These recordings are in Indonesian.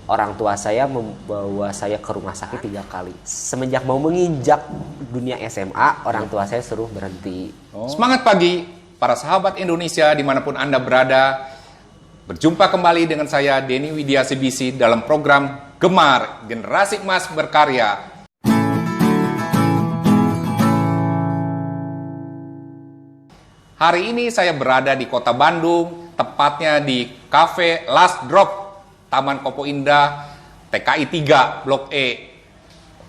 orang tua saya membawa saya ke rumah sakit 3 kali. Semenjak mau menginjak dunia SMA, orang tua saya suruh berhenti. Semangat pagi, para sahabat Indonesia dimanapun Anda berada. Berjumpa kembali dengan saya, Denny Widya CBC, dalam program Gemar Generasi Emas Berkarya. Hari ini saya berada di kota Bandung, tepatnya di Cafe Last Drop, Taman Kopo Indah, TKI 3, Blok E.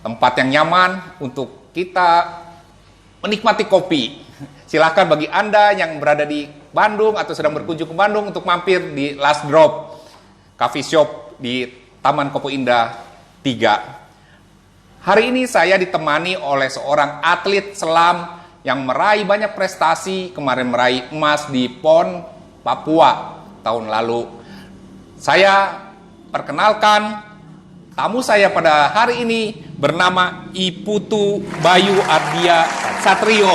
Tempat yang nyaman untuk kita menikmati kopi. Silakan bagi Anda yang berada di Bandung atau sedang berkunjung ke Bandung untuk mampir di Last Drop Coffee Shop di Taman Kopo Indah 3. Hari ini saya ditemani oleh seorang atlet selam yang meraih banyak prestasi, kemarin meraih emas di PON Papua tahun lalu. Saya perkenalkan tamu saya pada hari ini bernama Iputu Bayu Ardia Satrio.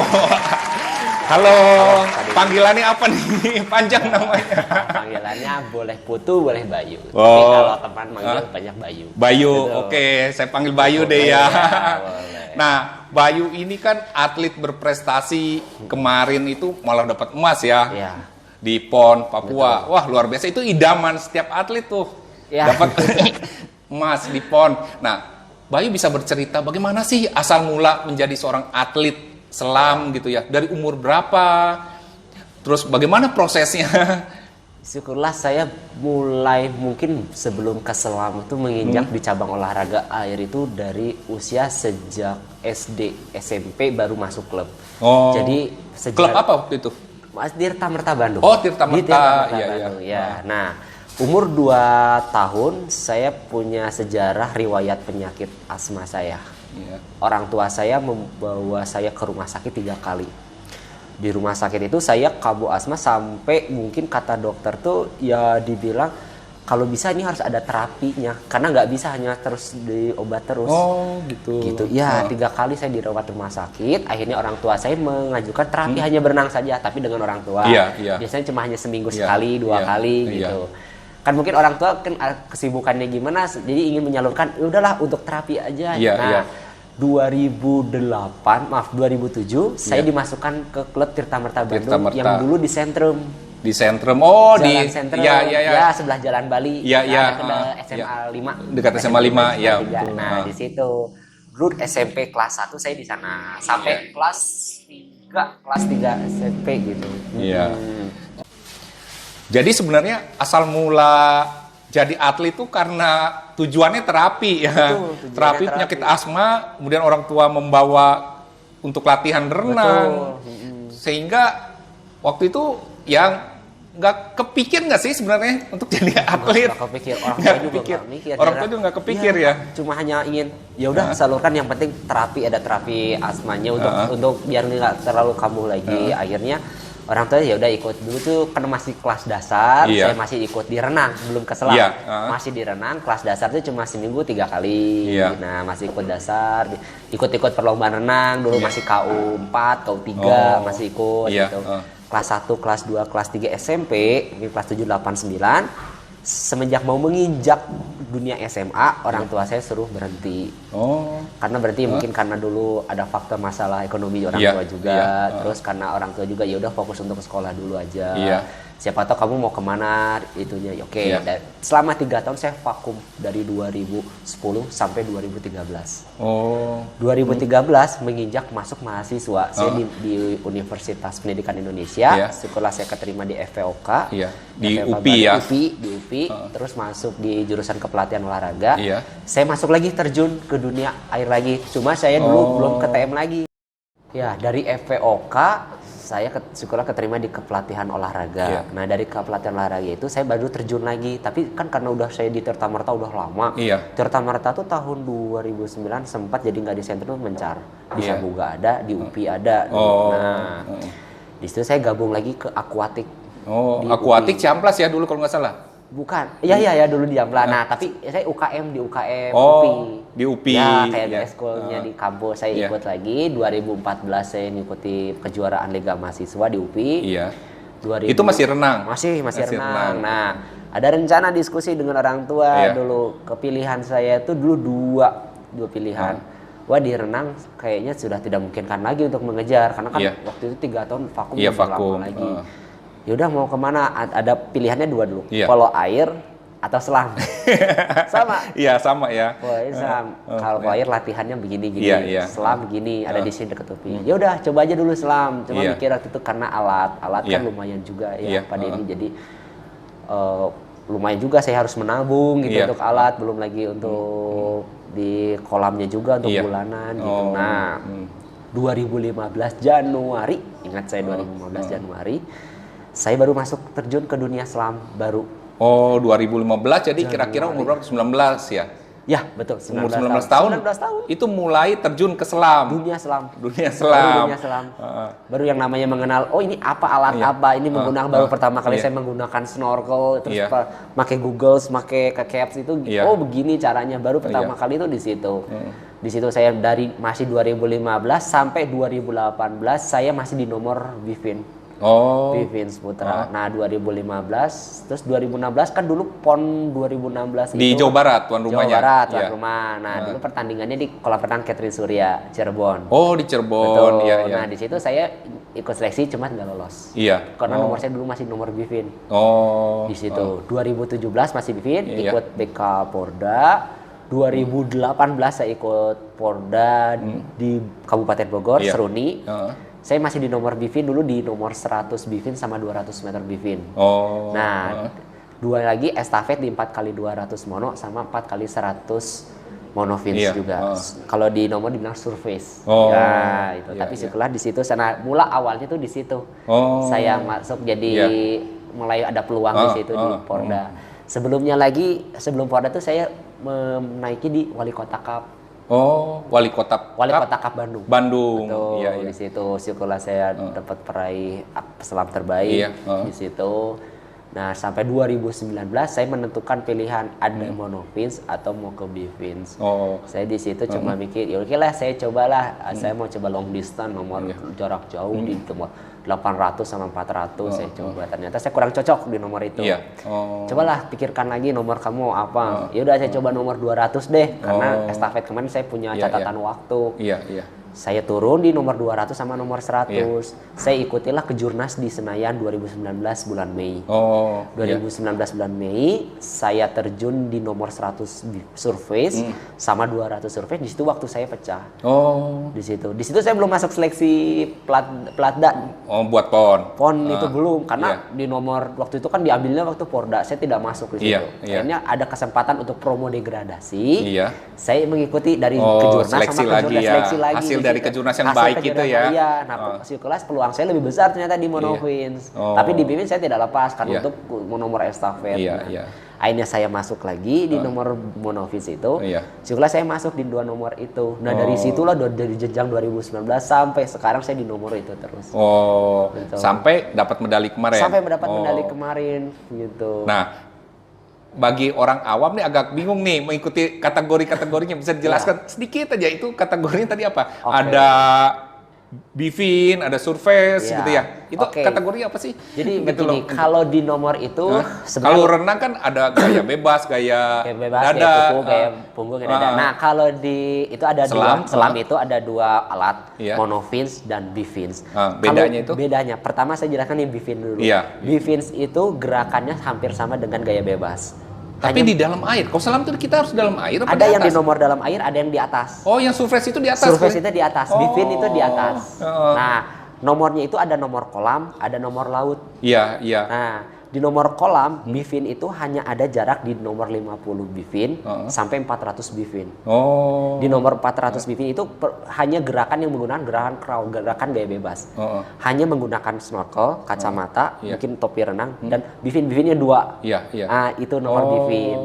Halo, panggilannya apa nih? Panjang namanya. Panggilannya boleh Putu, boleh Bayu. Tapi Oh. kalau teman manggil banyak Bayu. Bayu, Gitu. oke, saya panggil Bayu deh ya. Boleh. Nah, Bayu ini kan atlet berprestasi, kemarin itu malah dapat emas ya. Iya. Di PON Papua. Wah, luar biasa, itu idaman setiap atlet tuh. Ya. Dapat emas di PON. Nah, Bayu bisa bercerita bagaimana sih asal mula menjadi seorang atlet selam gitu ya. Dari umur berapa? Terus bagaimana prosesnya? Syukurlah saya mulai mungkin sebelum ke selam itu menginjak di cabang olahraga air itu dari usia sejak SD, SMP baru masuk klub. Oh. Jadi Klub apa waktu itu? Mas Tirta Merta Bandung. Oh, Tirta Di Merta. Iya, Bandung. iya. Ya. Nah, umur 2 tahun saya punya sejarah riwayat penyakit asma saya. Iya. Orang tua saya membawa saya ke rumah sakit 3 kali. Di rumah sakit itu saya kambuh asma sampai mungkin kata dokter tuh ya dibilang kalau bisa ini harus ada terapinya karena nggak bisa hanya terus diobat terus. Oh, gitu. Gitu ya. 3 kali saya dirawat rumah sakit, akhirnya orang tua saya mengajukan terapi hanya berenang saja tapi dengan orang tua. Iya, iya. Biasanya cuma hanya seminggu Iya, sekali 2 iya, kali iya. gitu. Kan mungkin orang tua kan kesibukannya gimana jadi ingin menyalurkan udahlah untuk terapi aja. Iya, Nah, iya. 2007 saya dimasukkan ke klub Tirta Merta Bandung Tirta Merta. yang dulu di Sentrum. Di Sentrum. Oh, Jalan di Sentrum. ya, ya, ya. Ya, sebelah Jalan Bali. Iya, iya. Dekat SMA Iya. 5. Dekat SMA 5, ya, 3. betul. Nah, di situ. Dulu SMP kelas 1 saya di sana sampai kelas 3 SMP gitu. Iya. Jadi sebenarnya asal mula jadi atlet itu karena tujuannya terapi ya. Betul, tujuannya Terapi terapi. penyakit asma, kemudian orang tua membawa untuk latihan renang. Sehingga waktu itu yang nggak kepikir nggak sih sebenarnya untuk jadi atlet? Nggak kepikir, orang tua Nggak juga kepikir. nggak mikir. Orang tua juga nggak kepikir ya. Cuma hanya ingin ya udah salurkan yang penting terapi, ada terapi asmanya untuk biar nggak terlalu kambuh lagi. Akhirnya orang tua ya udah ikut dulu tuh karena masih kelas dasar, Iya. saya masih ikut di renang, belum ke selam. Iya, Masih di renang, kelas dasar tuh cuma seminggu 3 kali. Iya. Nah, masih ikut dasar, ikut perlombaan renang dulu Iya. masih KU 4, KU 3 Oh. masih ikut Iya, gitu. Kelas 1, kelas 2, kelas 3 SMP, ini kelas 7, 8, 9. Semenjak mau menginjak dunia SMA, orang tua saya suruh berhenti. Oh. Karena berarti mungkin karena dulu ada faktor masalah ekonomi orang Iya, tua juga, iya. terus karena orang tua juga ya udah fokus untuk ke sekolah dulu aja. Iya. Siapa tahu kamu mau kemana itunya. Ya, oke. Iya. Dan selama 3 tahun saya vakum dari 2010 sampai 2013. Oh. 2013 menginjak masuk mahasiswa. Saya di Universitas Pendidikan Indonesia. Iya. Syukurlah saya keterima di FVOK. Iya. Di FVOK UPI ya. di UPI, terus masuk di jurusan kepelatihan olahraga. Iya. Saya masuk lagi terjun ke dunia air lagi. Cuma saya dulu belum ke TM lagi. Ya, dari FVOK saya syukurlah keterima di kepelatihan olahraga. Iya. Nah, dari kepelatihan olahraga itu saya baru terjun lagi. Tapi kan karena udah saya di Tirta Merta udah lama. Iya. Tirta Merta tuh tahun 2009 sempat jadi nggak di Sentrum mencar. Di Iya. Sabuga ada, di UPI ada. Oh. Nah, di situ saya gabung lagi ke akuatik. Oh, Di akuatik Ciamplas ya dulu kalau nggak salah. Bukan. Iya dulu di Ambla. Nah, tapi saya UKM di UKM Oh, UPI. di UPI. Ya, kayak Ya. eskulnya di kampus saya Iya. ikut lagi. 2014 saya ngikuti kejuaraan Liga Mahasiswa di UPI. Iya. 2000 Itu masih renang. Masih Masih renang. renang. Nah, Ada rencana diskusi dengan orang tua Iya. dulu. Kepilihan saya itu dulu dua pilihan. Wah, di renang kayaknya sudah tidak memungkinkan lagi untuk mengejar karena kan Iya. waktu itu 3 tahun vakum Iya, belum lama vakum. lagi. Yaudah mau kemana? Ada pilihannya 2 dulu. Iya. Polo air atau selam. Sama. Iya, sama ya. Polo air selam. Kalau polo air latihannya begini-gini. Iya, iya. Selam begini, ada di sini dekat tepi. Ya udah, coba aja dulu selam. Cuma Iya. mikir waktu itu karena alat Iya. kan lumayan juga ya Iya, pada ini. Jadi lumayan juga saya harus menabung gitu Iya. untuk alat, belum lagi untuk di kolamnya juga untuk Iya. bulanan gitu. Oh, Nah, 2015 Januari, ingat saya 2015 Januari, saya baru masuk terjun ke dunia selam baru. Oh, 2015 jadi kira-kira umur berapa? 19 ya? Ya, betul. Umur 19 tahun. 19 tahun. Itu mulai terjun ke selam. Dunia selam. Dunia Baru selam. dunia selam. Baru yang namanya mengenal, oh ini apa alat Iya. apa, ini menggunakan baru pertama kali Iya. saya menggunakan snorkel, terus Iya. pakai Google, pakai caps itu, Iya. oh begini caranya. Baru pertama Iya. kali itu di situ. Di situ saya dari masih 2015 sampai 2018 saya masih di nomor Bivin. Oh. Bivin Putra. Nah, 2015, terus 2016 kan dulu PON 2016 Di itu Jawa Barat tuan Jawa rumahnya. Barat, tuan Iya. rumah. Nah, dulu pertandingannya di kolam renang Catherine Surya, Cirebon. Oh, di Cirebon. Betul. Iya, iya. Nah, di situ saya ikut seleksi cuma nggak lolos. Iya. Karena nomor saya dulu masih nomor Bivin. Oh. Di situ 2017 masih Bivin, Iya. ikut BK Porda. 2018 saya ikut Porda di Kabupaten Bogor, Iya. Seruni. Heeh. Saya masih di nomor Bivin dulu di nomor 100 Bivin sama 200 meter Bivin. Oh. Nah, dua lagi estafet di 4x200 mono sama 4x100 monofins Iya, juga. Kalau di nomor dibilang surface. Oh, Ya, itu. iya, Tapi iya. setelah di situ sana mula awalnya tuh di situ. Oh. Saya masuk jadi Iya. mulai ada peluang di situ di Porda. Sebelumnya lagi sebelum Porda tuh saya menaiki di Wali Kota Cup. Oh, Wali Kota. Wali Kota Cup Bandung. Bandung. Betul, Iya, iya. di situ syukurlah saya dapat peraih peselam terbaik Iya, di situ. Nah, sampai 2019 saya menentukan pilihan ada monofins atau mau ke bivins. Oh. Saya di situ cuma mikir, ya oke lah saya cobalah. Saya mau coba long distance nomor jarak jauh di nomor 800 sama 400 saya coba. Ternyata saya kurang cocok di nomor itu. Iya. Oh. Cobalah pikirkan lagi nomor kamu apa. Ya udah saya coba nomor 200 deh karena estafet kemarin saya punya Iya, catatan waktu. Iya, iya. Saya turun di nomor 200 sama nomor 100. Saya ikutilah kejurnas di Senayan 2019 bulan Mei. Oh. 2019 bulan Mei, saya terjun di nomor 100 surface sama 200 surface. Di situ waktu saya pecah. Oh. Di situ. Di situ saya belum masuk seleksi Platda. Oh, buat PON. PON itu belum karena di nomor waktu itu kan diambilnya waktu Porda. Saya tidak masuk di situ. Iya, iya. Akhirnya ada kesempatan untuk promo degradasi. Iya. Saya mengikuti dari Oh, kejurnas seleksi sama lagi kejurnas ya. seleksi lagi. Hasil di dari situ. kejurnas yang Hasil baik kejurnas itu ya. Iya. Nah, kelas peluang saya lebih besar ternyata di monofins. Oh. Tapi di bivin saya tidak lepas karena Iya. untuk nomor estafet. Iya, Nah, iya. akhirnya saya masuk lagi di nomor monofins itu. Iya. Syukurlah saya masuk di 2 nomor itu. Nah, dari situlah dari jenjang 2019 sampai sekarang saya di nomor itu terus. Oh. Betul. Sampai dapat medali kemarin. Sampai mendapat Oh. medali kemarin gitu. Nah, bagi orang awam nih agak bingung nih mengikuti kategori-kategorinya. Bisa dijelaskan sedikit aja itu kategorinya tadi apa? Oke. Ada bivin, ada surface Iya. gitu ya. Itu Oke. kategorinya apa sih? Jadi Gitu begini, loh. kalau di nomor itu Kalau sebenarnya renang kan ada gaya bebas, gaya kayak bebas, dada. kayak kuku, kayak punggung, kayak dada. Nah, kalau di itu ada Selam, selam itu ada 2 alat, Iya. monofins dan bivins. Bedanya itu? Bedanya, pertama saya jelaskan di bivin dulu. Iya. Bivins itu gerakannya hampir sama dengan gaya bebas. Tapi di dalam air. Kalau selam tuh kita harus dalam air apa Ada yang di atas? nomor dalam air, ada yang di atas. Oh, yang surface itu di atas. Surface kan? itu di atas, Oh. bivin itu di atas. Heeh. Nah, nomornya itu ada nomor kolam, ada nomor laut. Iya, iya. Nah, di nomor kolam, bivin itu hanya ada jarak di nomor 50 bivin sampai 400 bivin. Oh. Di nomor 400 bivin itu hanya gerakan yang menggunakan gerakan crawl, gerakan gaya bebas. Heeh. Hanya menggunakan snorkel, kacamata, Iya. mungkin topi renang, dan bivin-bivinnya 2. Iya, iya. Nah, itu nomor Oh. bivin.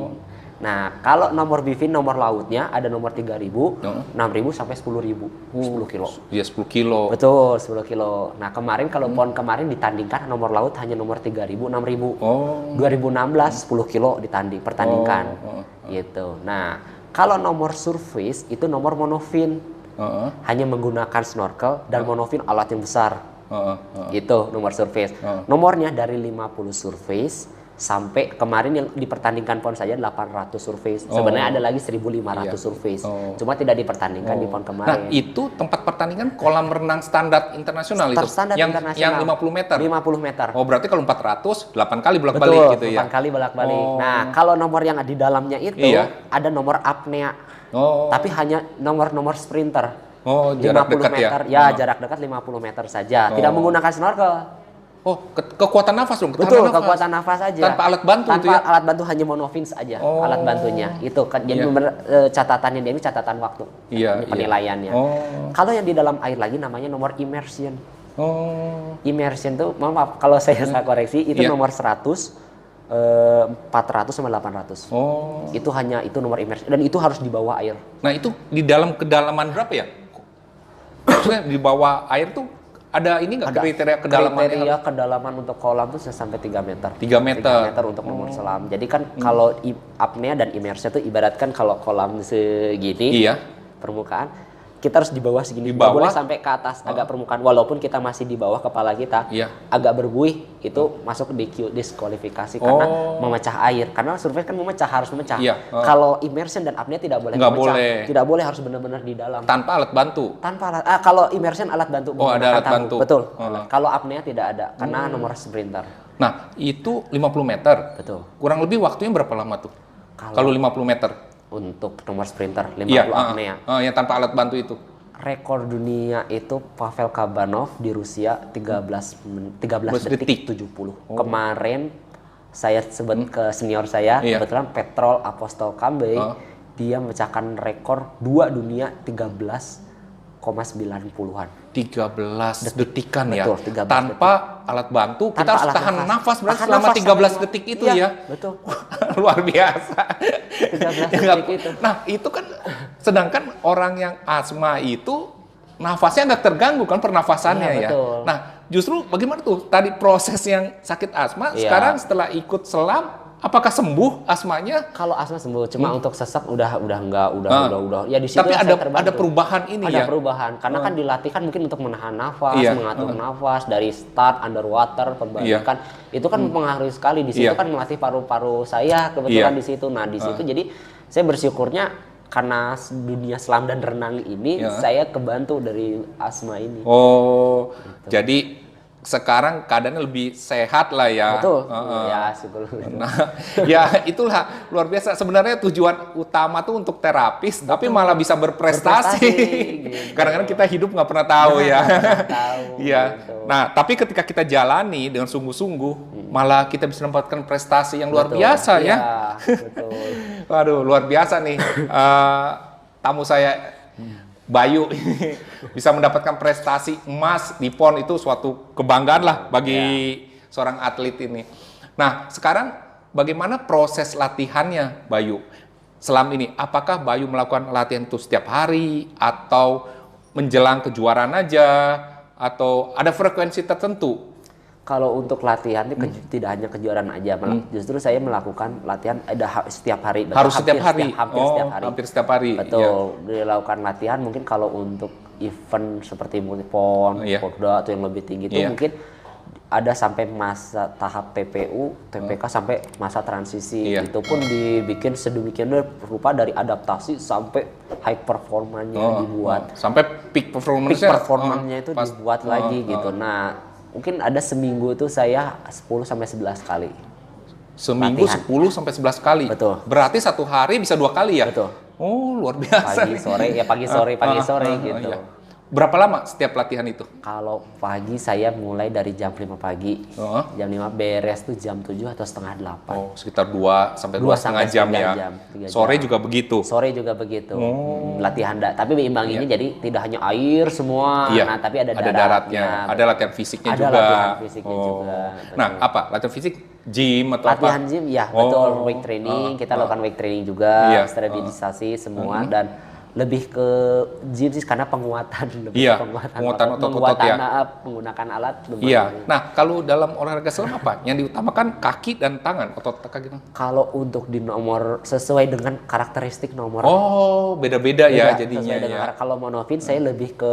Nah, kalau nomor bivin, nomor lautnya ada nomor 3.000, Heeh. 6.000 sampai 10.000, 10 kilo. Iya, 10 kilo. Betul, 10 kilo. Nah, kemarin kalau PON kemarin ditandingkan nomor laut hanya nomor 3.000, 6.000. Oh. 2016 10 kilo pertandingkan. Oh, Gitu. Nah, kalau nomor surface itu nomor monofin. Heeh. Hanya menggunakan snorkel dan monofin alat yang besar. Heeh, heeh. Itu nomor surface. Nomornya dari 50 surface sampai kemarin yang dipertandingkan PON saja 800 survei. Sebenarnya ada lagi 1.500 survei. Cuma tidak dipertandingkan di PON kemarin. Nah, itu tempat pertandingan kolam renang standar internasional itu. Standar yang internasional. yang 50 meter. 50 meter. Oh, berarti kalau 400 8 kali bolak-balik gitu ya. 8 kali bolak-balik. Nah, kalau nomor yang di dalamnya itu ada nomor apnea. Tapi hanya nomor sprinter. Jarak 50 dekat meter. Jarak dekat 50 meter saja. Tidak menggunakan snorkel. Kekuatan nafas dong. Betul, kekuatan nafas aja. Tanpa alat bantu itu Tanpa ya? alat bantu, hanya monofins aja alat bantunya. Itu kan jadi catatannya dia ini catatan waktu. Ini penilaiannya. Kalau yang di dalam air lagi namanya nomor immersion. Immersion tuh, maaf kalau saya salah koreksi, itu nomor 100, 400 sama 800. Itu hanya itu nomor immersion dan itu harus di bawah air. Nah, itu di dalam kedalaman berapa ya? Maksudnya di bawah air tuh ada ini nggak kriteria kedalaman? Kriteria kedalaman untuk kolam tuh sampai 3 meter. 3 meter. 3 meter untuk nomor selam. Jadi kan kalau apnea dan immersion itu ibaratkan kalau kolam segini permukaan, kita harus di bawah segini. Nggak boleh sampai ke atas agak permukaan. Walaupun kita masih di bawah kepala kita, agak berbuih itu masuk di diskualifikasi karena memecah air. Karena survei kan harus memecah. Kalau immersion dan apnea tidak boleh memecah. Tidak boleh, harus benar-benar di dalam. Tanpa alat bantu. Tanpa alat. Kalau immersion alat bantu. Ada alat bantu. Betul. Kalau apnea tidak ada karena nomor sprinter. Nah, itu 50 meter. Betul. Kurang lebih waktunya berapa lama tuh? Kalau 50 meter. Untuk nomor sprinter 50 apnea. Yang tanpa alat bantu itu. Rekor dunia itu Pavel Kabanov di Rusia 13 detik 70. Kemarin saya sebut ke senior saya, kebetulan Petrol Apostol Kambei, dia memecahkan rekor 2 dunia 13,90-an. 13 detikan ya. Betul, 13 tanpa detik. alat bantu, Tanpa kita harus tahan nafas berarti selama 13 detik itu ya. Betul. Luar biasa. 13 detik itu. Nah, itu kan sedangkan orang yang asma itu nafasnya nggak terganggu kan pernafasannya ya. Betul. Nah, justru bagaimana tuh tadi proses yang sakit asma sekarang setelah ikut selam apakah sembuh asmanya? Kalau asma sembuh, cuma untuk sesak udah enggak, ya di situ. Tapi ada perubahan ini ada perubahan karena kan dilatih kan mungkin untuk menahan nafas, mengatur nafas dari start underwater perbaikan. Itu kan mempengaruhi sekali di situ kan melatih paru-paru saya kebetulan di situ. Nah, di situ jadi saya bersyukurnya karena dunia selam dan renang ini saya kebantu dari asma ini. Gitu. Jadi sekarang keadaannya lebih sehat lah ya. Betul. Ya, syukur. Nah, ya itulah luar biasa. Sebenarnya tujuan utama tuh untuk terapis, tapi malah bisa berprestasi. Gitu. Kadang-kadang kita hidup nggak pernah tahu ya. Iya. Gitu. Nah, tapi ketika kita jalani dengan sungguh-sungguh, malah kita bisa mendapatkan prestasi yang luar biasa ya. Betul. Waduh, luar biasa nih. Tamu saya Bayu ini bisa mendapatkan prestasi emas di PON itu suatu kebanggaan lah bagi seorang atlet ini. Nah, sekarang bagaimana proses latihannya Bayu? Selam ini, apakah Bayu melakukan latihan itu setiap hari atau menjelang kejuaraan aja atau ada frekuensi tertentu? Kalau untuk latihan itu tidak hanya kejuaraan aja, justru saya melakukan latihan setiap hari. Harus setiap hari? Hampir setiap hari. Betul, dilakukan latihan mungkin kalau untuk event seperti PON, Porda atau yang lebih tinggi itu mungkin ada sampai masa tahap PPU, TPK sampai masa transisi. Itu pun dibikin sedemikian rupa dari adaptasi sampai high performanya dibuat. Sampai peak performanya itu dibuat lagi gitu. Nah, mungkin ada seminggu itu saya 10 sampai 11 kali. Seminggu latihan. 10 sampai 11 kali. Betul. Berarti satu hari bisa 2 kali ya? Betul. Oh, luar biasa. Pagi sore gitu. Iya. Berapa lama setiap latihan itu? Kalau pagi saya mulai dari jam 5 pagi. Jam 5 beres tuh jam 7 atau setengah 8. Oh, sekitar 2 sampai 2,5 jam ya. Sore juga begitu? Sore juga begitu. Latihan tapi imbanginnya jadi tidak hanya air semua. Nah, tapi ada daratnya. Ada latihan fisiknya juga. Latihan fisiknya juga. Betul. Nah, apa? Latihan fisik gym atau latihan apa? Gym ya, betul. Weight training, kita lakukan weight training juga, stabilisasi semua dan lebih ke gym sih karena penguatan, lebih Iya, ke penguatan otot-otot ya. Menggunakan alat lumayan. Iya. Nah, kalau dalam olahraga selam apa? Yang diutamakan kaki dan tangan, otot kaki gitu. Kalau untuk di nomor sesuai dengan karakteristik nomor. Oh, beda-beda ya Beda, jadinya sesuai dengan ya. kalau monofin saya lebih ke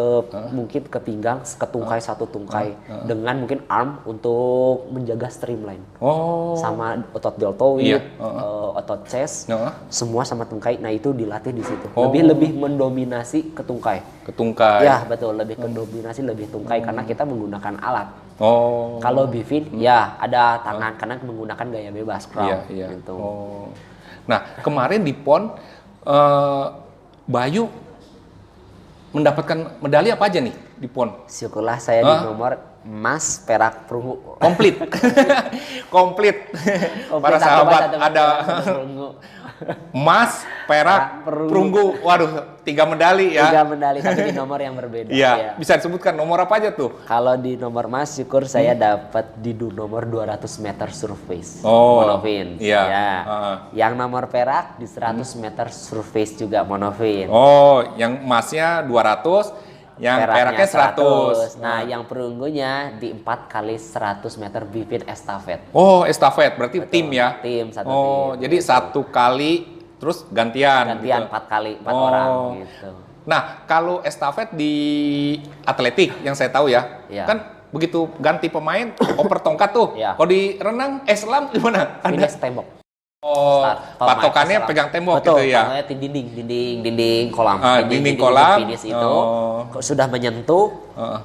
mungkin ke pinggang, ke tungkai satu tungkai dengan mungkin arm untuk menjaga streamline. Oh. Sama otot deltoid, Iya, otot chest, Heeh. semua sama tungkai. Nah, itu dilatih di situ. Oh. Lebih mendominasi ke tungkai. Ketungkai. Ya, betul, lebih ke dominasi lebih tungkai karena kita menggunakan alat. Oh. Kalau bifin ya ada tangan karena menggunakan gaya bebas crawl Iya, iya. gitu. Oh. Nah, kemarin di PON Bayu mendapatkan medali apa aja nih di PON? Syukurlah saya di nomor emas, perak, perunggu. Komplit. Komplit. Para sahabat ada perunggu. emas, perak, perunggu. Waduh, 3 medali ya. 3 medali tapi di nomor yang berbeda. Iya, Ya. bisa disebutkan nomor apa aja tuh? Kalau di nomor emas syukur saya dapat di nomor 200 meter surface Oh, monofin. iya. Ya. Yang nomor perak di 100 meter surface juga monofin. Oh, yang emasnya 200, yang peraknya 100. Nah, yang perunggunya di 4 kali 100 meter bifid estafet. Oh, estafet berarti Betul, tim ya? tim, satu Oh, tim. jadi 1 kali terus gantian. Gantian gitu. 4 kali, 4 Oh. orang gitu. Nah, kalau estafet di atletik yang saya tahu ya, Iya. kan begitu ganti pemain oper tongkat tuh. Iya. Kalau di renang, selam gimana? Finish tembok. Oh, Start, patokannya selang. pegang tembok Betul, gitu ya. pokoknya dinding kolam. Dinding kolam. Finish itu Oh. sudah menyentuh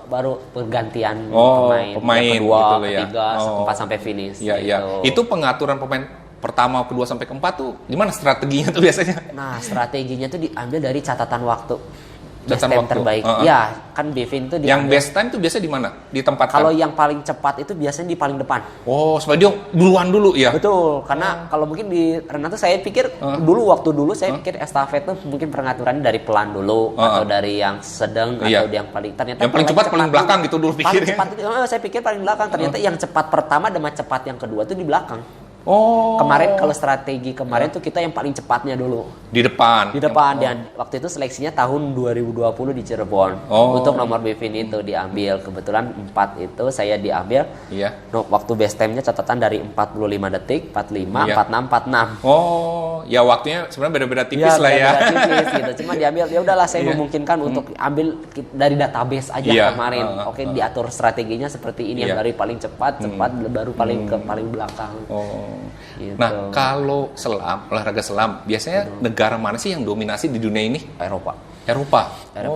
baru pergantian Oh, pemain. pemain Yang kedua, gitu ya. ketiga, Oh. keempat sampai finish. Iya, iya. gitu. Itu pengaturan pemain pertama, kedua sampai keempat tuh gimana strateginya tuh biasanya? Nah, strateginya tuh diambil dari catatan waktu. Best Catatan time waktu. terbaik. Uh-uh. Ya, kan Bevin tuh Yang diambil. best time tuh biasanya di mana? Di tempat Kalau yang paling cepat itu biasanya di paling depan. Oh, supaya dia duluan dulu ya. Betul, karena kalau mungkin di renang tuh saya pikir waktu dulu saya pikir estafet tuh mungkin pengaturannya dari pelan dulu atau dari yang sedang Iya. atau yang paling ternyata Yang paling cepat paling belakang gitu dulu Paling pikirnya. cepat itu saya pikir paling belakang, ternyata yang cepat pertama dan cepat yang kedua tuh di belakang. Oh. Kemarin kalau strategi kemarin tuh kita yang paling cepatnya dulu. Di depan. Di depan dan waktu itu seleksinya tahun 2020 di Cirebon. Oh. Untuk nomor Bevin itu diambil. Kebetulan 4 itu saya diambil. Iya. No, waktu best time-nya catatan dari 45 detik, 45, Iya. 46, 46. Oh, ya waktunya sebenarnya beda-beda tipis lah ya. beda-beda tipis gitu. Cuma diambil ya udahlah saya Iya. memungkinkan untuk ambil dari database aja Iya. kemarin. Oke, diatur strateginya seperti ini Iya. yang dari paling cepat baru paling ke paling belakang. Oh. Gitu. Nah, kalau selam, olahraga selam, biasanya negara mana sih yang dominasi di dunia ini? Eropa. Eropa.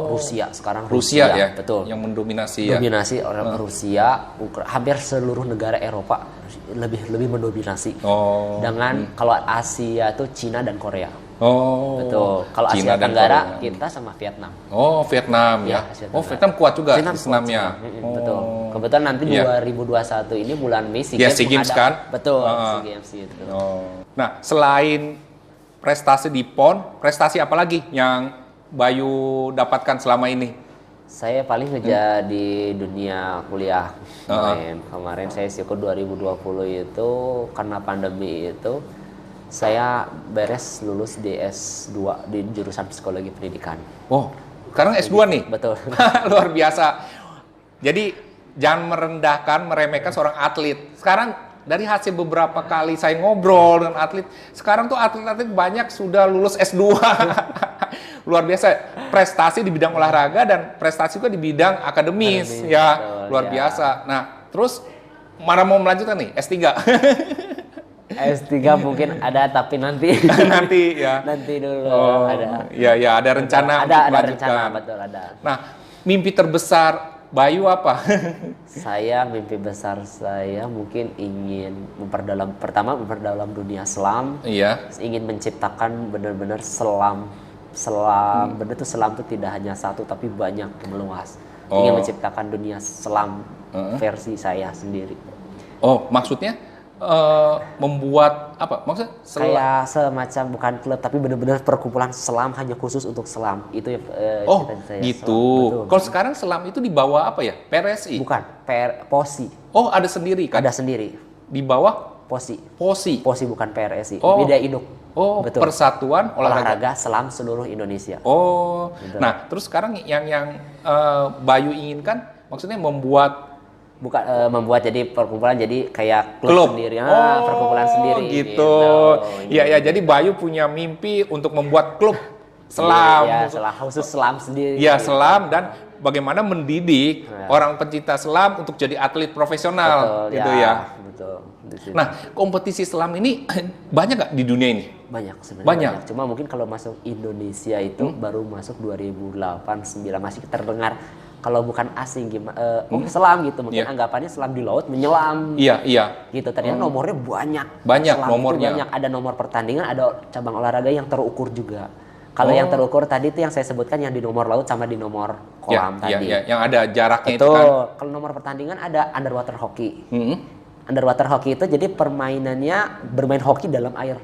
Rusia sekarang Rusia ya, betul. yang mendominasi ya. Dominasi orang Rusia, hampir seluruh negara Eropa lebih mendominasi. Oh. Dengan kalau Asia itu Cina dan Korea. Oh. Betul. Kalau Cina Asia dan Tenggara Korea. kita sama Vietnam. Oh, Vietnam ya. Iya, Asia Oh, Tenggara. Vietnam kuat juga Vietnam senamnya. kuat semua. Betul. Kebetulan nanti Iya. 2021 ini bulan Mei Ya, SEA Games kan? Betul, Ah. SEA Games itu. Oh. Nah, selain prestasi di PON, prestasi apa lagi yang Bayu dapatkan selama ini? Saya paling ngejar di dunia kuliah kemarin saya syukur 2020 itu karena pandemi itu saya beres lulus di S2 di jurusan psikologi pendidikan. Oh, sekarang S2 nih? Betul. Luar biasa. Jadi jangan merendahkan, meremehkan seorang atlet. Sekarang dari hasil beberapa kali saya ngobrol dengan atlet, sekarang tuh atlet-atlet banyak sudah lulus S2. Luar biasa. Prestasi di bidang olahraga dan prestasi juga di bidang akademis. Ya, betul, luar ya. biasa. Nah, terus mana mau melanjutkan nih? S3? S3 mungkin ada tapi nanti Nanti ya. nanti dulu Oh, ada. ya, ya, ada rencana untuk Ada melanjutkan. rencana, betul ada. Nah, mimpi terbesar Bayu apa? Saya mimpi besar saya mungkin ingin memperdalam dunia selam. Iya. Ingin menciptakan benar-benar selam benar tuh selam itu tidak hanya satu tapi banyak meluas. Ingin menciptakan dunia selam versi saya sendiri. Oh, maksudnya membuat apa? Maksudnya Kayak semacam bukan klub tapi benar-benar perkumpulan selam hanya khusus untuk selam. Itu Oh, cita-cita saya, gitu. selam. Betul. Kalau sekarang selam itu di bawah apa ya? PRSI? Bukan, POSI. Oh, ada sendiri kan? Ada sendiri. Di bawah POSI. POSI. POSI bukan PRSI. Oh. Beda induk. Oh, Betul. Persatuan Olahraga. Olahraga Selam seluruh Indonesia. Oh, Betul. nah terus sekarang yang Bayu inginkan maksudnya membuat Membuat jadi perkumpulan, jadi kayak klub klub sendiri, Oh, perkumpulan sendiri gitu. Iya ya, jadi Bayu punya mimpi untuk membuat klub selam. Ya, khusus selam sendiri. Ya, selam dan bagaimana mendidik Ya. orang pencinta selam untuk jadi atlet profesional Betul, gitu ya. Betul. Di situ. Nah, kompetisi selam ini banyak nggak di dunia ini? Banyak sebenarnya. Banyak. Cuma mungkin kalau masuk Indonesia itu baru masuk 2008-9, masih terdengar kalau bukan asing gimana selam gitu, mungkin Iya. anggapannya selam di laut menyelam. Iya, iya. Gitu. Ternyata nomornya banyak. Banyak Selam itu nomornya. banyak, ada nomor pertandingan, ada cabang olahraga yang terukur juga. Kalau yang terukur tadi itu yang saya sebutkan yang di nomor laut sama di nomor kolam Ya, tadi. ya, yang ada jaraknya itu Betul. kan. Kalau nomor pertandingan ada underwater hockey. Hmm. Underwater hockey itu jadi permainannya bermain hoki dalam air.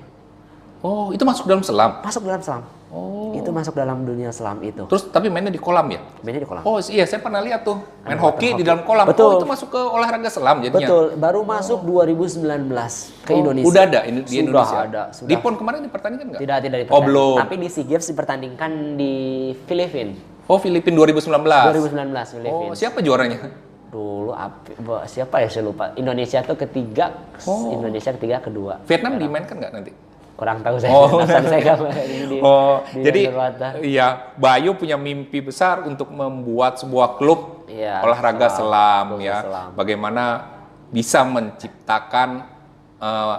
Oh, itu masuk dalam selam. Masuk dalam selam. Oh. Itu masuk dalam dunia selam itu. Terus tapi mainnya di kolam ya? Mainnya di kolam. Oh iya, saya pernah lihat tuh main Underwater hoki di hoki. dalam kolam. Betul. Oh, itu masuk ke olahraga selam jadinya. Betul, baru masuk 2019 ke Oh, Indonesia. udah ada di Indonesia. Sudah ada, sudah. Di PON kemarin dipertandingkan nggak? Tidak Oh, dipertandingkan. belum. Tapi di SEA Games dipertandingkan di Filipina. Oh, Filipina 2019. 2019 Filipina. Oh, siapa juaranya? Dulu siapa ya, saya lupa. Indonesia tuh ketiga, Oh. Indonesia ketiga, kedua. Vietnam dimainkan nggak nanti? Kurang tahu saya. Oh. Asal saya nggak main di, di jadi Underwater. iya, Bayu punya mimpi besar untuk membuat sebuah klub Iya, olahraga selam klub ya. selam. Bagaimana bisa menciptakan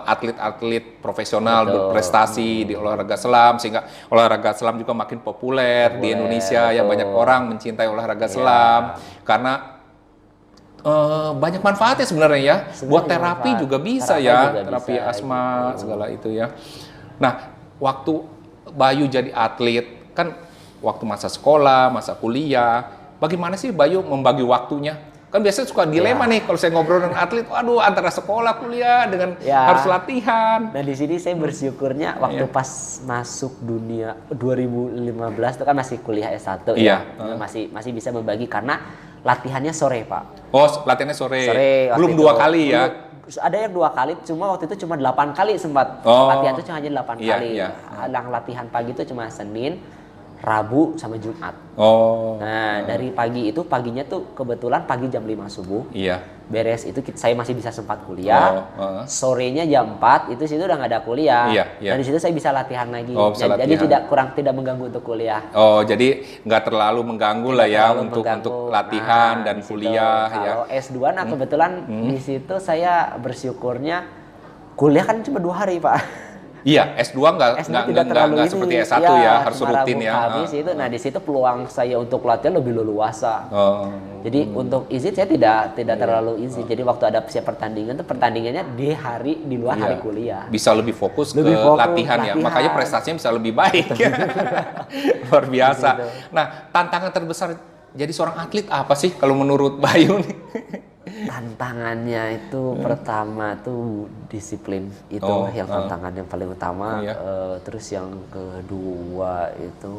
atlet-atlet profesional Betul. berprestasi di olahraga selam sehingga olahraga selam juga makin populer di Indonesia ya, betul. banyak orang mencintai olahraga Iya. selam karena banyak manfaatnya sebenarnya ya. Sebenarnya Buat terapi manfaat. juga bisa Terapi ya, juga terapi bisa, asma gitu. segala itu ya. Nah, waktu Bayu jadi atlet kan waktu masa sekolah, masa kuliah, bagaimana sih Bayu membagi waktunya? Kan biasanya suka dilema nih kalau saya ngobrol dengan atlet, waduh antara sekolah, kuliah dengan Ya. harus latihan. Nah di sini saya bersyukurnya waktu Iya. pas masuk dunia 2015 itu kan masih kuliah S1 Iya. ya. Masih bisa membagi karena latihannya sore, Pak. Oh, latihannya sore. Sore waktu Belum itu. 2 kali ya. Ada yang 2 kali, cuma waktu itu cuma 8 kali sempat. Oh. Latihan itu cuma hanya 8 Iya, kali. iya. Yang latihan pagi itu cuma Senin, Rabu, sama Jumat. Oh. Nah, dari pagi itu, paginya tuh kebetulan pagi jam 5 subuh. Iya. Beres itu saya masih bisa sempat kuliah. Oh, Sorenya jam 4 itu situ udah nggak ada kuliah. Iya, iya. Nah, di situ saya bisa latihan lagi. Oh, bisa Jadi latihan. tidak mengganggu untuk kuliah. Oh, jadi nggak terlalu mengganggu lah ya Terlalu untuk mengganggu. latihan Nah, dan di situ. kuliah ya. Kalau S2 nah kebetulan di situ saya bersyukurnya kuliah kan cuma 2 hari, Pak. Iya, S2 S2 tidak terlalu nggak ini, seperti S1 ya, harus cuma rutin Rabu, ya. Kamis itu. Nah, di situ peluang saya untuk latihan lebih leluasa. Oh. Jadi untuk izin saya tidak terlalu izin. Jadi waktu ada siap pertandingan tuh pertandingannya di luar hari Iya. kuliah. Bisa lebih fokus Lebih ke fokus, latihan ya. latihan. Makanya prestasinya bisa lebih baik. Luar biasa. Gitu. Nah, tantangan terbesar jadi seorang atlet apa sih kalau menurut Bayu nih? Tantangannya itu pertama tuh disiplin. Itu Oh, yang tantangan yang paling utama. Iya. Terus yang kedua itu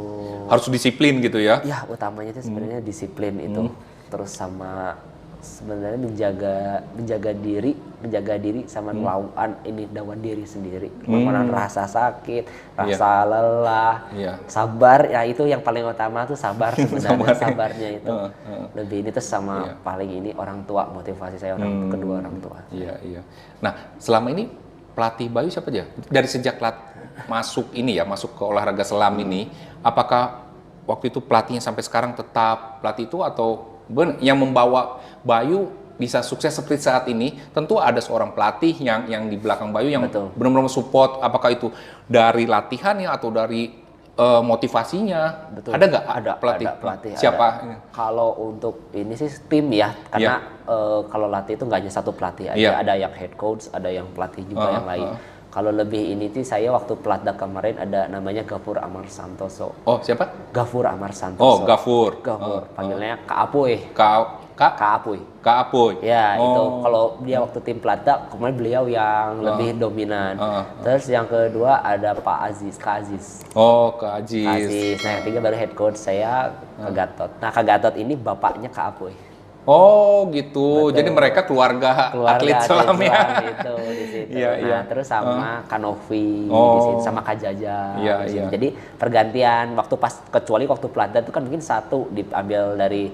Harus disiplin gitu ya. ya utamanya itu sebenarnya disiplin itu. Terus sama sebenarnya menjaga diri sama melawan lawan diri sendiri. Melawan rasa sakit, rasa lelah, Iya. sabar ya itu yang paling utama tuh sabar sebenarnya. Sabar. Sabarnya itu Heeh. lebih ini tuh sama Iya. paling ini orang tua, motivasi saya kedua orang tua. Iya, iya. Nah, selama ini pelatih Bayu siapa aja? Dari sejak masuk ke olahraga selam ini, apakah waktu itu pelatihnya sampai sekarang tetap pelatih itu atau yang membawa Bayu bisa sukses seperti saat ini? Tentu ada seorang pelatih yang di belakang Bayu yang Betul. benar-benar support, apakah itu dari latihannya atau dari motivasinya? Betul. Ada nggak Ada pelatih? pelatih. Siapa? Ada. Kalau untuk ini sih tim ya, karena kalau latih itu nggak hanya satu pelatih aja, Iya. ada yang head coach, ada yang pelatih juga yang lain. Kalau lebih ini sih saya waktu pelatda kemarin ada namanya Gafur Amar Santoso. Oh, siapa? Gafur Amar Santoso. Oh, Gafur. Gafur. Panggilnya Kak Apuy. Kak Kak Apuy. Kak Apoy. Ya, Oh. itu kalau dia waktu tim pelatda, kemarin beliau yang lebih dominan. Ah. Terus yang kedua ada Pak Aziz, Kak Aziz. Oh, Kak Aziz. Aziz. Nah, yang ketiga baru head coach saya Kak Gatot. Nah, Kak Gatot ini bapaknya Kak Apoy. Oh gitu. Betul. Jadi mereka keluarga atlet selam ya. itu di situ. Iya, Nah, iya. terus sama Kanovi di Oh. situ, sama Kak Jaja Iya, di situ. iya. Jadi pergantian waktu kecuali waktu pelatihan itu kan mungkin satu diambil dari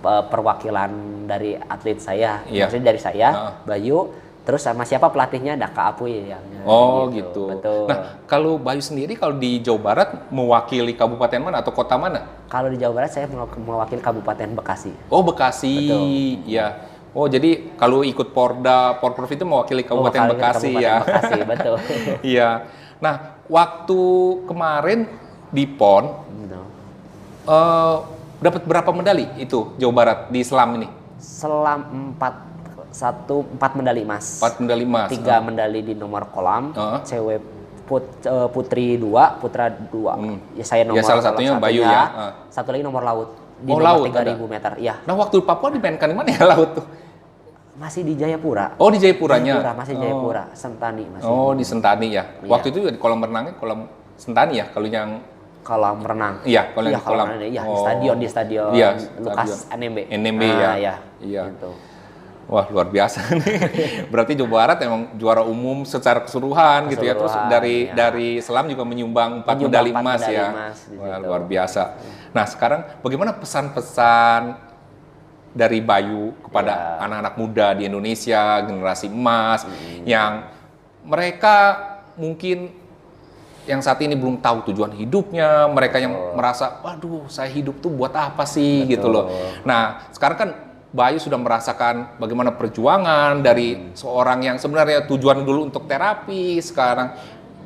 perwakilan dari atlet saya, Iya. maksudnya dari saya, Bayu, terus sama siapa pelatihnya, Daka Apuy yang Oh gitu. Betul. Nah, kalau Bayu sendiri kalau di Jawa Barat mewakili kabupaten mana atau kota mana? Kalau di Jawa Barat saya mewakili Kabupaten Bekasi. Oh Bekasi, Betul. ya. Oh jadi kalau ikut Porprov itu mewakili Kabupaten Bekasi Kabupaten ya. Bekasi, betul. Iya. Nah waktu kemarin di PON Betul. dapat berapa medali itu Jawa Barat di selam ini? Selam 4 medali emas. 4 medali emas. 3 medali di nomor kolam, Heeh. cewek putri 2, putra 2. Ya saya nomor Ya, salah satunya kolom Bayu satunya. ya. Satu lagi nomor laut di Oh, nomor laut 3000 meter. Ya, Nah waktu Papua dimainkan di mana ya laut tuh? masih di Jayapura. Oh di Jayapuranya. Masih Jayapura, Sentani masih. Oh di Sentani ya. Iya. Waktu itu di kolam renangnya kolam Sentani ya. Kalau yang Kolam renang. iya kalau yang di kolam. renang, iya, Oh. di stadion Iya, Lukas NMB. NMB Nah, ya. Iya. Iya. Gitu. Wah luar biasa nih. Berarti Jawa Barat emang juara umum secara keseluruhan gitu ya. Terus Keseluruhan, dari selam juga menyumbang 4 medali Menyumbang 4 emas medali ya. emas di Wah situ. luar biasa. Nah sekarang bagaimana pesan-pesan dari Bayu kepada anak-anak muda di Indonesia, generasi emas yang mereka mungkin yang saat ini belum tahu tujuan hidupnya, mereka yang merasa, waduh saya hidup tuh buat apa sih gitu loh. Nah sekarang kan Bayu sudah merasakan bagaimana perjuangan dari seorang yang sebenarnya tujuan dulu untuk terapi, sekarang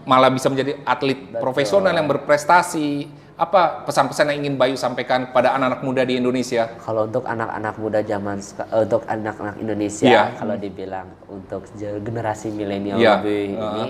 malah bisa menjadi atlet profesional yang berprestasi. Apa pesan-pesan yang ingin Bayu sampaikan kepada anak-anak muda di Indonesia? Kalau untuk anak-anak muda untuk anak-anak Indonesia, Iya. kalau dibilang untuk generasi milenial Iya. lebih ini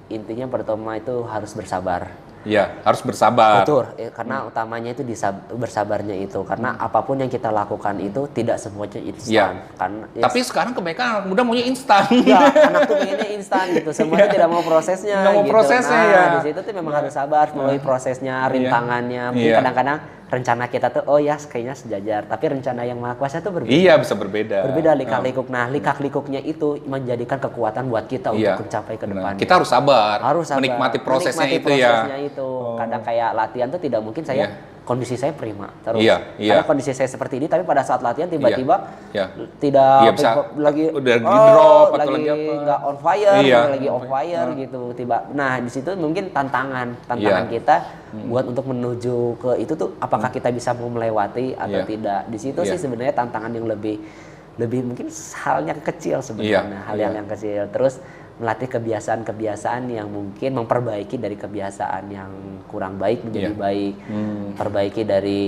intinya pertama itu harus bersabar. Ya, harus bersabar. Betul, karena utamanya itu bersabarnya itu, karena apapun yang kita lakukan itu tidak semuanya instan. Iya. Kan, Tapi sekarang kebanyakan anak muda maunya instan. ya, anak tuh pengennya instan gitu, semuanya tidak mau prosesnya. Nggak mau gitu. prosesnya, Nah, ya. di situ tuh memang harus sabar melalui prosesnya, rintangannya. Mungkin Iya. kadang-kadang rencana kita tuh, oh ya kayaknya sejajar, tapi rencana yang Maha Kuasa tuh berbeda. Iya, bisa berbeda. Berbeda likak-likuk. Nah, likak-likuknya itu menjadikan kekuatan buat kita Iya. untuk mencapai ke Benar. depannya. Kita harus sabar. Harus sabar. Menikmati prosesnya Menikmati itu ya. prosesnya itu. Kadang kayak latihan tuh tidak mungkin saya kondisi saya prima terus. Iya, iya. Karena kondisi saya seperti ini, tapi pada saat latihan tiba-tiba Iya. tidak Iya, bisa lagi udah drop atau lagi lagi apa. nggak on fire, Iya. lagi off fire gitu. Nah, di situ mungkin tantangan Iya. kita buat untuk menuju ke itu tuh apakah kita bisa mau melewati atau Iya. tidak. Di situ Iya. sih sebenarnya tantangan yang lebih mungkin hal yang kecil sebenarnya, Iya, hal yang kecil. Terus melatih kebiasaan-kebiasaan yang mungkin memperbaiki dari kebiasaan yang kurang baik menjadi Iya. baik. Perbaiki dari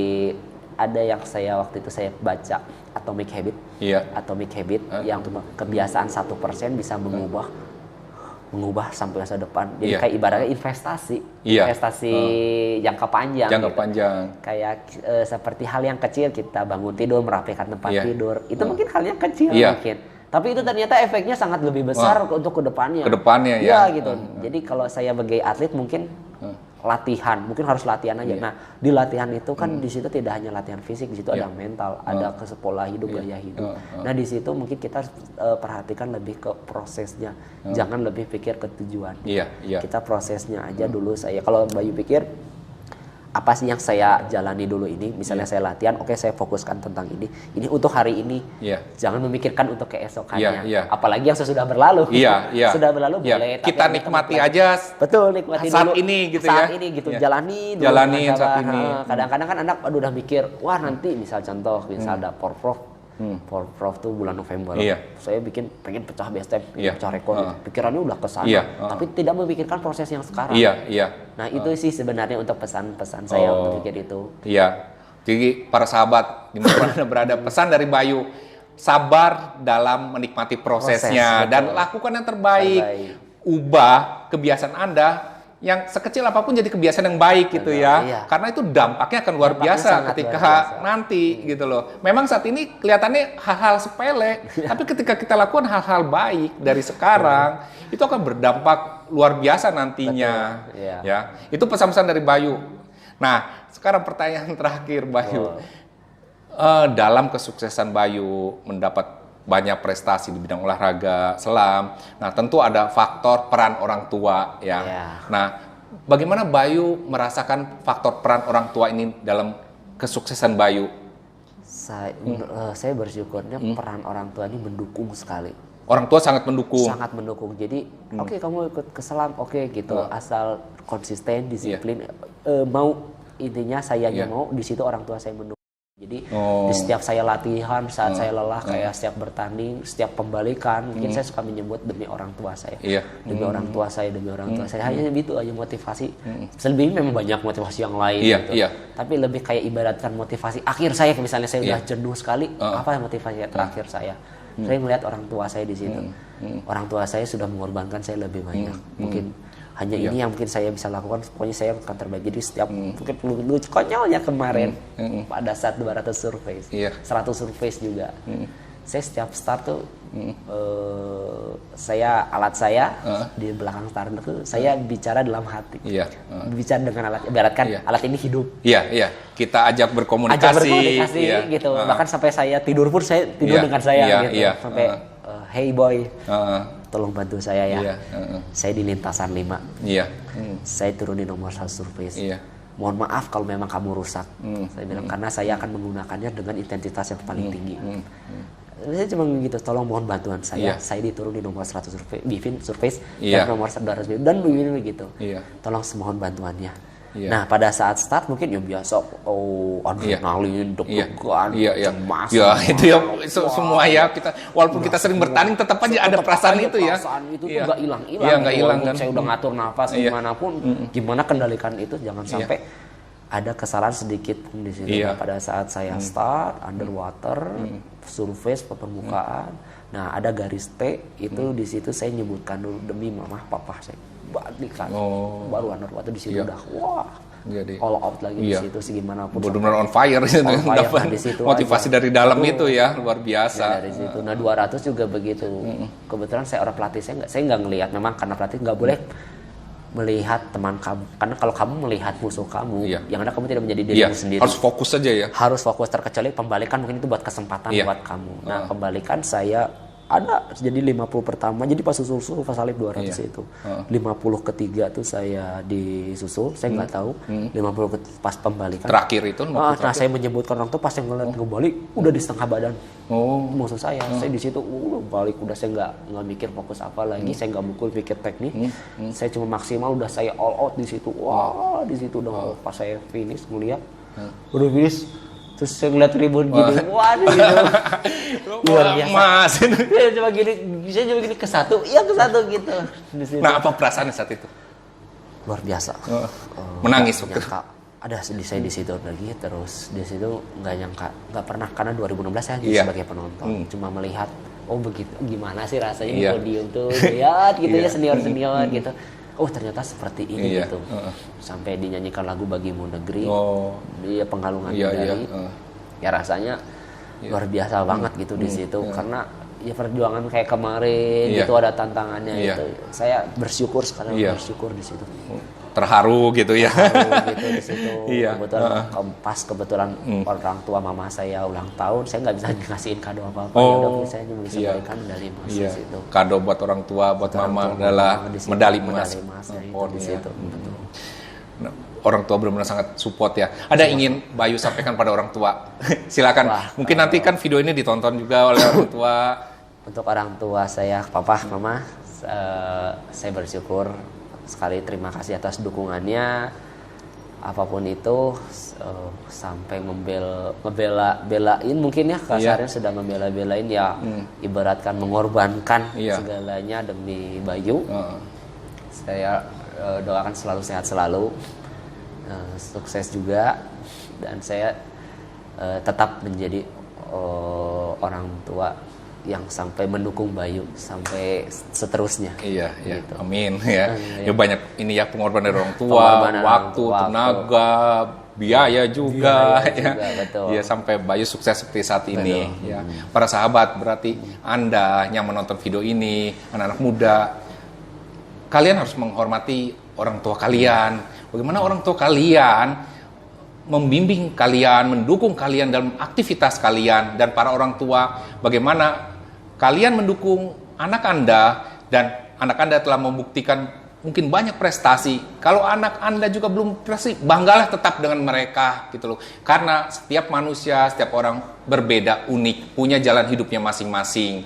ada yang waktu itu saya baca Atomic Habit. Iya. Atomic Habit yang kebiasaan 1% bisa mengubah sampai masa depan. Jadi Iya. kayak ibaratnya investasi. Iya. Investasi jangka panjang. Jangka gitu. panjang. Kayak seperti hal yang kecil, kita bangun tidur, merapikan tempat Iya. tidur. Itu mungkin hal yang kecil Iya. mungkin. Tapi itu ternyata efeknya sangat lebih besar untuk kedepannya. Kedepannya ya. Iya gitu. Jadi kalau saya sebagai atlet mungkin latihan, mungkin harus latihan aja. Nah, di latihan itu kan di situ tidak hanya latihan fisik, di situ ada mental, ada pola hidup, gaya hidup. Nah, di situ mungkin kita perhatikan lebih ke prosesnya. Jangan lebih pikir ke tujuan. Iya, iya. Kita prosesnya aja dulu. Kalau Bayu pikir apa sih yang saya jalani dulu ini, misalnya saya latihan, oke saya fokuskan tentang ini untuk hari ini. Iya. Jangan memikirkan untuk keesokannya. Iya, iya. Apalagi yang sesudah berlalu. Iya, iya. Sudah berlalu Iya. boleh. tapi Kita ada nikmati tempat- aja Betul, nikmati saat dulu. ini gitu saat ya. ini gitu, Iya. jalani dulu. Jalanin dengan saat sabar. ini. Kadang-kadang kan anak udah mikir, wah nanti misal ada Porprov. Porprov tuh bulan November. Iya. Saya pengen pecah best step, Iya. pecah rekor. Pikirannya udah ke sana. Iya. Tapi tidak memikirkan proses yang sekarang. Iya, iya. Nah, itu sih sebenarnya untuk pesan-pesan saya untuk pikir itu. Iya. Jadi para sahabat di mana Anda berada, pesan dari Bayu, sabar dalam menikmati prosesnya Proses, dan betul. lakukan yang terbaik. Ubah kebiasaan Anda yang sekecil apapun jadi kebiasaan yang baik gitu ya. Iya. Karena itu dampaknya akan luar Dampaknya biasa sangat ketika luar biasa. nanti gitu loh. Memang saat ini kelihatannya hal-hal sepele, tapi ketika kita lakukan hal-hal baik dari sekarang, itu akan berdampak luar biasa nantinya. Betul, iya. Ya, itu pesan-pesan dari Bayu. Nah, sekarang pertanyaan terakhir Bayu. Dalam kesuksesan Bayu mendapat banyak prestasi di bidang olahraga, selam, nah tentu ada faktor peran orang tua ya. Iya. Nah, bagaimana Bayu merasakan faktor peran orang tua ini dalam kesuksesan Bayu? Saya bersyukurnya peran orang tua ini mendukung sekali. Orang tua sangat mendukung. Sangat mendukung. Jadi oke, kamu ikut ke selam, oke gitu. Asal konsisten, disiplin, mau intinya sayanya mau, di situ orang tua saya mendukung. Jadi di setiap saya latihan, saat saya lelah, kayak setiap bertanding, setiap pembalikan, mungkin saya suka menyebut demi orang tua saya. Demi orang tua saya, demi orang tua saya. Hanya itu aja motivasi. Selebihnya memang banyak motivasi yang lain gitu. Tapi lebih kayak ibaratkan motivasi akhir saya, misalnya saya udah jenuh sekali, apa motivasi terakhir saya? Saya melihat orang tua saya di situ. Orang tua saya sudah mengorbankan saya lebih banyak. Mungkin hanya ini yang mungkin saya bisa lakukan, pokoknya saya akan terbaik. Jadi setiap mungkin lucu konyolnya kemarin pada saat 200 surface, 100 surface juga, saya setiap start tuh alat saya di belakang start itu saya bicara dalam hati, bicara dengan alat, ibaratkan alat ini hidup. Kita ajak berkomunikasi, gitu. Bahkan sampai saya tidur pun saya tidur dengan saya gitu. Sampai hey boy, tolong bantu saya ya. Saya di lintasan 5. Saya turun di nomor 1 surface. Mohon maaf kalau memang kamu rusak. Saya bilang karena saya akan menggunakannya dengan intensitas yang paling tinggi. Saya cuma gitu, tolong mohon bantuan saya. Saya diturun di nomor 100 surface dan nomor 200 dan begini begitu. Tolong mohon bantuannya. Nah pada saat start mungkin yang biasa adrenalin, deg-degan, cemas. Itu ya semua ya kita, walaupun kita sering bertanding tetap aja ada perasaan itu ya. Perasaan itu tuh nggak hilang-hilang. Nggak hilang kan. Saya udah ngatur nafas gimana pun, gimana kendalikan itu jangan sampai ada kesalahan sedikit pun di situ. Nah, pada saat saya start underwater, surface permukaan, nah ada garis T itu di situ saya nyebutkan dulu demi mama papa saya. Balikan, baru underwater di situ udah jadi all out lagi di situ segimanapun. Benar-benar on fire itu. Nah, di situ motivasi aja. Dari dalam itu ya luar biasa. Dari situ. Nah 200 juga begitu. Kebetulan saya orang pelatih saya nggak ngelihat, memang karena pelatih nggak boleh melihat teman kamu, karena kalau kamu melihat musuh kamu, yang ada kamu tidak menjadi dirimu sendiri. Harus fokus saja ya. Harus fokus, terkecuali pembalikan mungkin itu buat kesempatan buat kamu. Nah pembalikan saya ada jadi 50 pertama, jadi pas susul pas salib 200 itu 50 ketiga tuh saya disusul, saya nggak tahu 50 pas pembalikan terakhir itu nah saya menyebutkan orang tuh pas yang ngeliat ngebalik udah di setengah badan musuh saya di situ balik udah saya nggak mikir fokus apa lagi, saya nggak mukul pikir teknik, saya cuma maksimal udah saya all out di situ. Di situ udah pas saya finish ngeliat udah finish. Terus saya ngeliat tribun gini, waduh gitu. Luar biasa. Saya cuma gini ke satu gitu. Nah, apa perasaannya saat itu? Luar biasa. Menangis waktu itu. Ada saya di situ lagi, terus di situ nggak pernah, karena 2016 saya sebagai penonton, cuma melihat, begitu, gimana sih rasanya di podium tuh, lihat gitu ya senior gitu. Ternyata seperti ini gitu. Sampai dinyanyikan lagu Bagimu Negeri, dia penggalungan medali. Ya rasanya luar biasa banget gitu di situ, karena ya perjuangan kayak kemarin gitu ada tantangannya gitu. Saya bersyukur sekarang, bersyukur di situ. Terharu gitu ya. Terharu gitu di situ. Kebetulan orang tua mama saya ulang tahun, saya nggak bisa ngasihin kado apa-apa. Saya cuma bisa berikan medali emas di situ. Kado buat orang tua, buat mama adalah medali emas. Di situ. Nah, orang tua benar-benar sangat support ya. Ada ingin Bayu sampaikan pada orang tua? Silakan. Mungkin nanti kan video ini ditonton juga oleh orang tua. Untuk orang tua saya, papa, mama, saya bersyukur sekali, terima kasih atas dukungannya. Apapun itu, sampai belain mungkin ya kasarnya sudah membela-belain ya, ibaratkan mengorbankan segalanya demi Bayu. Saya doakan selalu sehat selalu, sukses juga, dan saya tetap menjadi orang tua yang sampai mendukung Bayu sampai seterusnya. Gitu. Amin ya. Ya banyak ini ya pengorbanan dari orang tua, waktu, tenaga, biaya juga ya. Betul. Ya sampai Bayu sukses seperti saat ini ya. Para sahabat, berarti Anda yang menonton video ini, anak-anak muda, kalian harus menghormati orang tua kalian. Bagaimana orang tua kalian membimbing kalian, mendukung kalian dalam aktivitas kalian, dan para orang tua, bagaimana kalian mendukung anak Anda, dan anak Anda telah membuktikan mungkin banyak prestasi. Kalau anak Anda juga belum prestasi, banggalah tetap dengan mereka gitu loh. Karena setiap manusia, setiap orang berbeda, unik, punya jalan hidupnya masing-masing.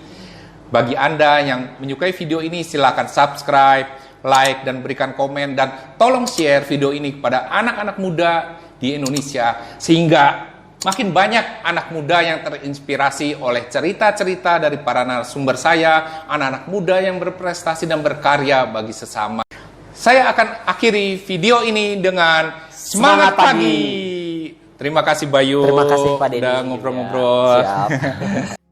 Bagi Anda yang menyukai video ini, silakan subscribe, like, dan berikan komen, dan tolong share video ini kepada anak-anak muda di Indonesia, sehingga makin banyak anak muda yang terinspirasi oleh cerita-cerita dari para narasumber saya, anak-anak muda yang berprestasi dan berkarya bagi sesama. Saya akan akhiri video ini dengan semangat pagi. Terima kasih Bayu. Terima kasih Pak Denny udah juga. ngobrol-ngobrol. Siap.